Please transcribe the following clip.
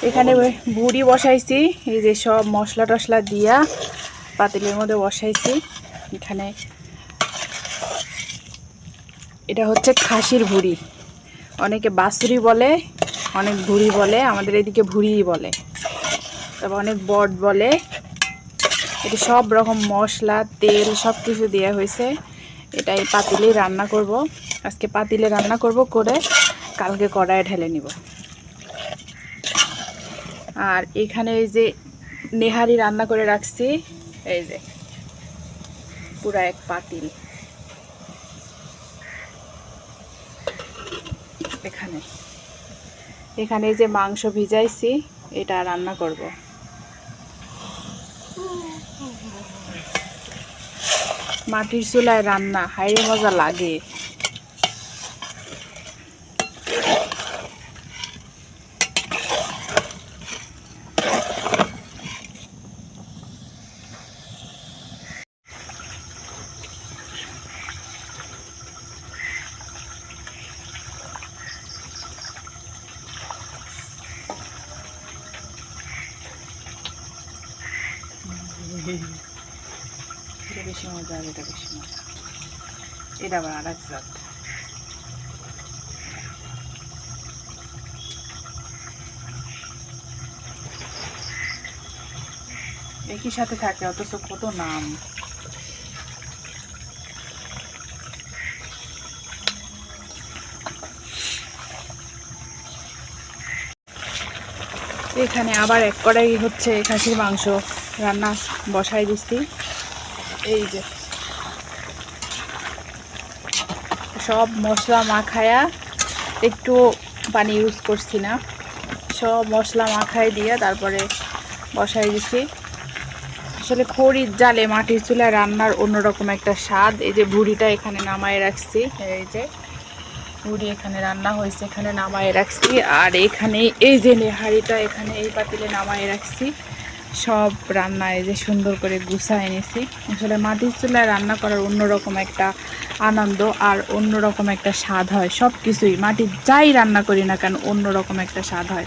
এখানে ভুড়ি বসাইছি, এই যে সব মশলা টশলা দিয়া পাতিলের মধ্যে বসাইছি। এখানে এটা হচ্ছে খাসির ভুড়ি, অনেকে বাছুরি বলে, অনেক ভুড়ি বলে, আমাদের এদিকে ভুড়িই বলে, তারপর অনেক বট বলে। এটা সব রকম মশলা তেল সব কিছু দেওয়া হয়েছে। এটা এই পাতিলেই রান্না করব, আজকে পাতিলে রান্না করব, করে কালকে কড়াইয়ে ঢেলে নিব। আর এখানে এই যে নেহারি রান্না করে রাখছি, এই যে পুরা এক পাতিল। এখানে এখানে এই যে মাংস ভিজাইছি, এটা রান্না করব। মাটির চুলায় রান্না হাইরে মজা লাগে। এটা বেশি মজা, এটা বেশি মজা, এটা আবার আর এক জাত। একই সাথে থাকে অথচ কত নাম। এখানে আবার এক কড়াই হচ্ছে খাসির মাংস রান্না বসাই দিচ্ছি। এই যে সব মশলা মাখায়া, একটু পানি ইউজ করছি না, সব মশলা মাখাই দিয়ে তারপরে বসাই দিছি। আসলে খড়ির জালে মাটির চুলায় রান্নার অন্যরকম একটা স্বাদ। এই যে ভুড়িটা এখানে নামায় রাখছি, এই যে ভুড়ি এখানে রান্না হয়েছে, এখানে নামায় রাখছি। আর এখানে এই যে নেহারিটা এখানে এই পাতিলে নামায় রাখছি। সব রান্না এই যে সুন্দর করে গুছায় নিছি। আসলে মাটির চুলায় রান্না করার অন্যরকম একটা আনন্দ আর অন্যরকম একটা স্বাদ হয়। সব কিছুই মাটির যাই রান্না করি না কেন অন্যরকম একটা স্বাদ হয়।